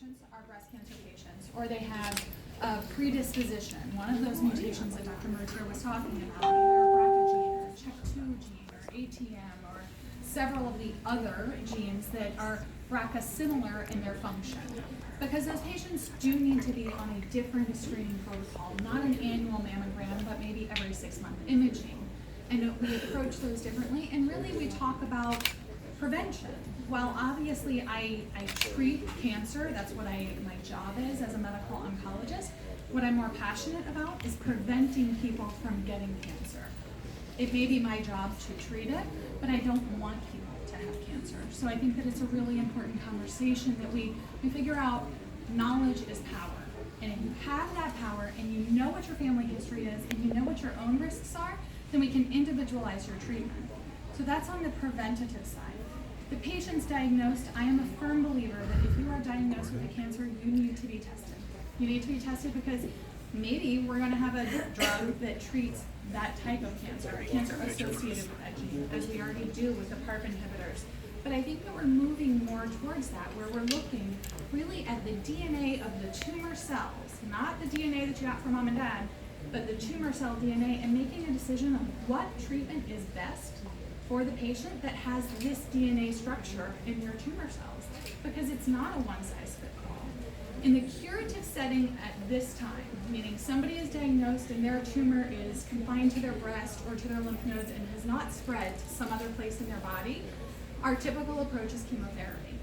patients are breast cancer patients, or they have a predisposition, one of those mutations that Dr. Mercer was talking about, either a BRCA gene or a CHEK2 gene or ATM or several of the other genes that are BRCA similar in their function. Because those patients do need to be on a different screening protocol, not an annual mammogram, but maybe every 6-month imaging. And we approach those differently, and really we talk about prevention. While obviously I treat cancer, that's what my job is as a medical oncologist, what I'm more passionate about is preventing people from getting cancer. It may be my job to treat it, but I don't want people to have cancer. So I think that it's a really important conversation that we figure out knowledge is power. And if you have that power and you know what your family history is and you know what your own risks are, then we can individualize your treatment. So that's on the preventative side. The patients diagnosed, I am a firm believer that if you are diagnosed with a cancer, you need to be tested. You need to be tested because maybe we're going to have a drug that treats that type of cancer associated with that gene, as we already do with the PARP inhibitors. But I think that we're moving more towards that, where we're looking really at the DNA of the tumor cells, not the DNA that you got from mom and dad, but the tumor cell DNA, and making a decision on what treatment is best for the patient that has this DNA structure in your tumor cells, because it's not a one-size-fits-all. In the curative setting at this time, meaning somebody is diagnosed and their tumor is confined to their breast or to their lymph nodes and has not spread to some other place in their body, our typical approach is chemotherapy.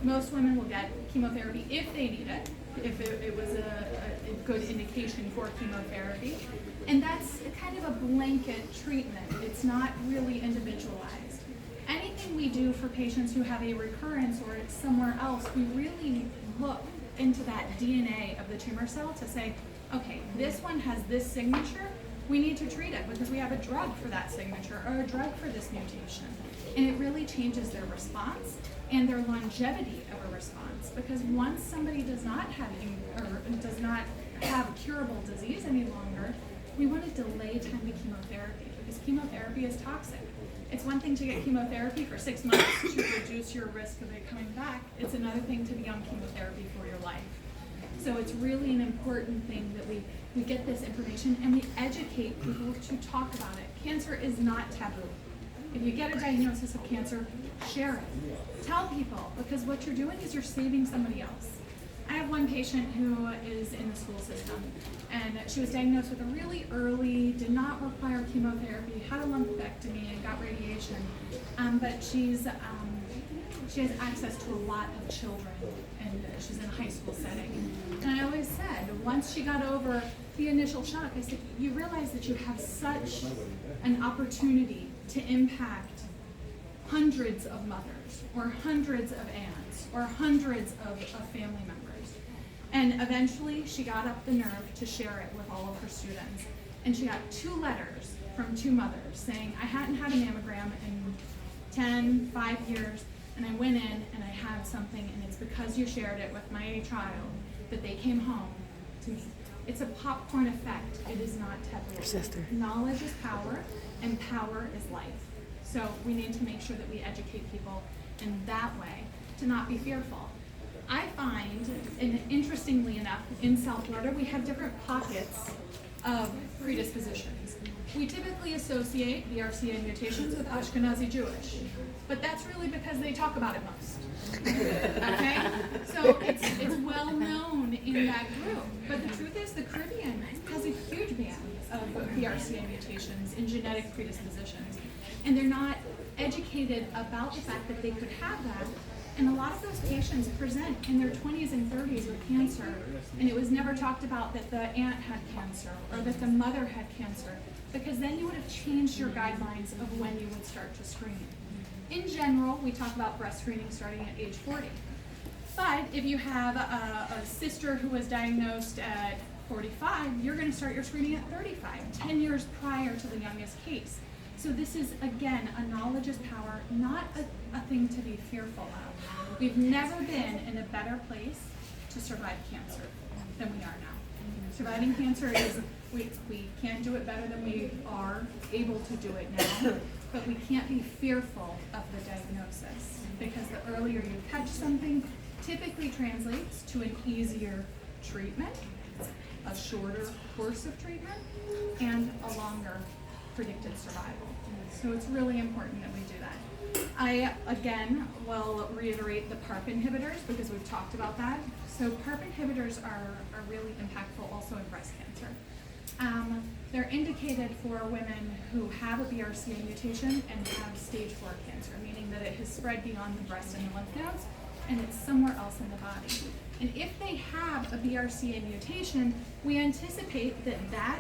Most women will get chemotherapy if they need it, if it was a good indication for chemotherapy. And that's kind of a blanket treatment. It's not really individualized. Anything we do for patients who have a recurrence or it's somewhere else, we really look into that DNA of the tumor cell to say, okay, this one has this signature, we need to treat it because we have a drug for that signature or a drug for this mutation. And it really changes their response and their longevity of a response, because once somebody does not have curable disease any longer, we want to delay time to chemotherapy because chemotherapy is toxic. It's one thing to get chemotherapy for 6 months to reduce your risk of it coming back. It's another thing to be on chemotherapy for your life. So it's really an important thing that we get this information and we educate people to talk about it. Cancer is not taboo. If you get a diagnosis of cancer, share it. Tell people, because what you're doing is you're saving somebody else. I have one patient who is in the school system, and she was diagnosed with a really early, did not require chemotherapy, had a lumpectomy and got radiation, but she has access to a lot of children, and she's in a high school setting. And I always said, once she got over the initial shock, I said, you realize that you have such an opportunity to impact hundreds of mothers, or hundreds of aunts, or hundreds of family members. And eventually she got up the nerve to share it with all of her students. And she got 2 letters from 2 mothers saying, I hadn't had a mammogram in 5 years, and I went in and I had something, and it's because you shared it with my child that they came home to me. It's a popcorn effect. It is not taboo. Your sister. Knowledge is power, and power is life. So we need to make sure that we educate people in that way to not be fearful. I find, and interestingly enough, in South Florida, we have different pockets of predispositions. We typically associate BRCA mutations with Ashkenazi Jewish, but that's really because they talk about it most. Okay? So it's well known in that group. But the truth is, the Caribbean has a huge band of BRCA mutations in genetic predispositions. And they're not educated about the fact that they could have that. And a lot of those patients present in their 20s and 30s with cancer, and it was never talked about that the aunt had cancer or that the mother had cancer, because then you would have changed your guidelines of when you would start to screen. In general, we talk about breast screening starting at age 40. But if you have a sister who was diagnosed at 45, you're going to start your screening at 35, 10 years prior to the youngest case. So this is, again, a knowledge is power, not a thing to be fearful of. We've never been in a better place to survive cancer than we are now. Surviving cancer is, we can't do it better than we are able to do it now, but we can't be fearful of the diagnosis, because the earlier you catch something, typically translates to an easier treatment, a shorter course of treatment, and a longer predicted survival. So it's really important that we do that. I, again, will reiterate the PARP inhibitors because we've talked about that. So PARP inhibitors are really impactful also in breast cancer. They're indicated for women who have a BRCA mutation and have stage 4 cancer, meaning that it has spread beyond the breast and the lymph nodes, and it's somewhere else in the body. And if they have a BRCA mutation, we anticipate that that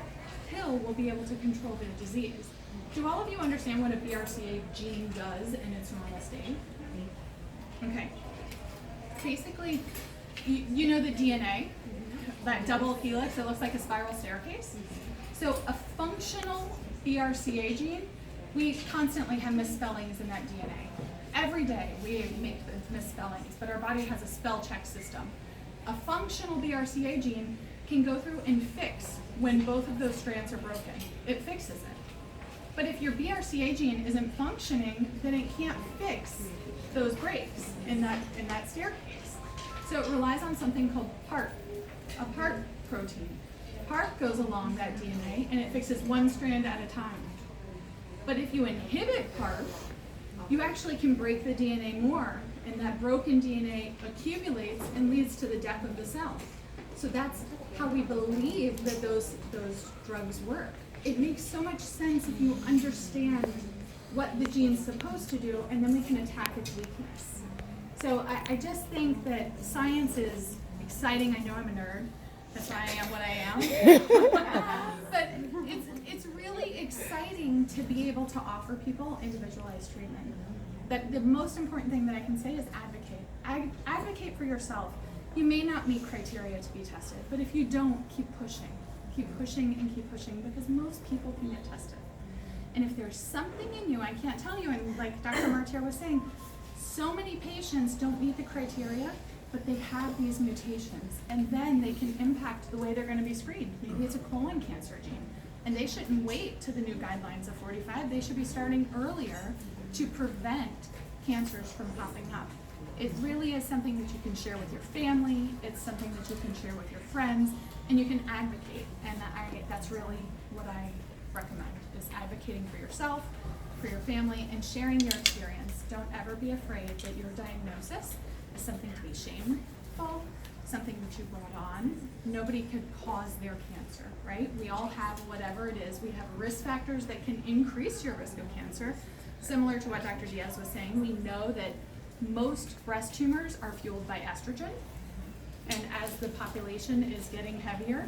pill will be able to control their disease. Do all of you understand what a BRCA gene does in its normal state? Okay. Basically, you know the DNA, that double helix that looks like a spiral staircase? So a functional BRCA gene, we constantly have misspellings in that DNA. Every day we make misspellings, but our body has a spell check system. A functional BRCA gene can go through and fix when both of those strands are broken. It fixes it. But if your BRCA gene isn't functioning, then it can't fix those breaks in that staircase. So it relies on something called PARP, a PARP protein. PARP goes along that DNA and it fixes one strand at a time. But if you inhibit PARP, you actually can break the DNA more, and that broken DNA accumulates and leads to the death of the cell. So that's how we believe that those drugs work. It makes so much sense if you understand what the gene's supposed to do, and then we can attack its weakness. So I just think that science is exciting. I know I'm a nerd. That's why I am what I am. But it's really exciting to be able to offer people individualized treatment. But the most important thing that I can say is advocate. Advocate for yourself. You may not meet criteria to be tested, but if you don't, keep pushing. Keep pushing and keep pushing, because most people can get tested. And if there's something in you, I can't tell you, and like Dr. Martier was saying, so many patients don't meet the criteria, but they have these mutations, and then they can impact the way they're going to be screened. Maybe it's a colon cancer gene, and they shouldn't wait to the new guidelines of 45. They should be starting earlier to prevent cancers from popping up. It really is something that you can share with your family. It's something that you can share with your friends, and you can advocate. And that's really what I recommend, is advocating for yourself, for your family, and sharing your experience. Don't ever be afraid that your diagnosis is something to be shameful, something that you brought on. Nobody could cause their cancer, right? We all have whatever it is. We have risk factors that can increase your risk of cancer. Similar to what Dr. Diaz was saying, we know that most breast tumors are fueled by estrogen, and as the population is getting heavier,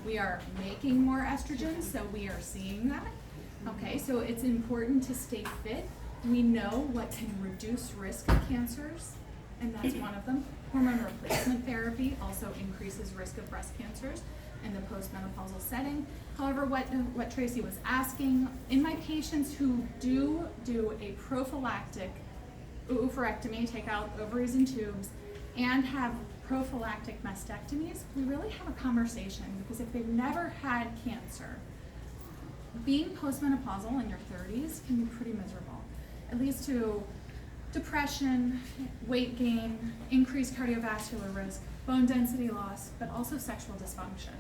we are making more estrogen, so we are seeing that. Okay, so it's important to stay fit. We know what can reduce risk of cancers, and that's one of them. Hormone replacement therapy also increases risk of breast cancers in the postmenopausal setting. However, what Tracy was asking, in my patients who do a prophylactic oophorectomy, take out ovaries and tubes, and have prophylactic mastectomies, we really have a conversation, because if they've never had cancer, being postmenopausal in your 30s can be pretty miserable. It leads to depression, weight gain, increased cardiovascular risk, bone density loss, but also sexual dysfunction.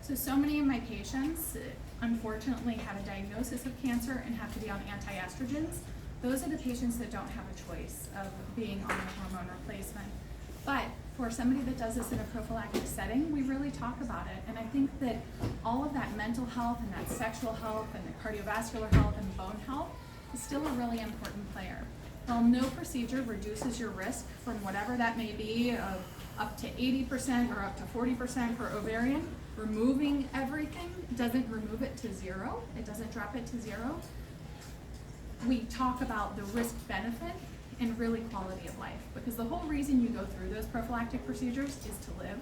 So many of my patients, unfortunately, have a diagnosis of cancer and have to be on anti-estrogens. Those are the patients that don't have a choice of being on a hormone replacement. But for somebody that does this in a prophylactic setting, we really talk about it. And I think that all of that mental health and that sexual health and the cardiovascular health and bone health is still a really important player. While no procedure reduces your risk from whatever that may be, of up to 80% or up to 40% for ovarian, removing everything doesn't remove it to zero. It doesn't drop it to zero. We talk about the risk benefit and really quality of life, because the whole reason you go through those prophylactic procedures is to live.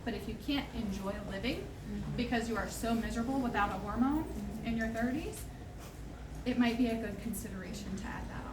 But if you can't enjoy living because you are so miserable without a hormone in your 30s, it might be a good consideration to add that on.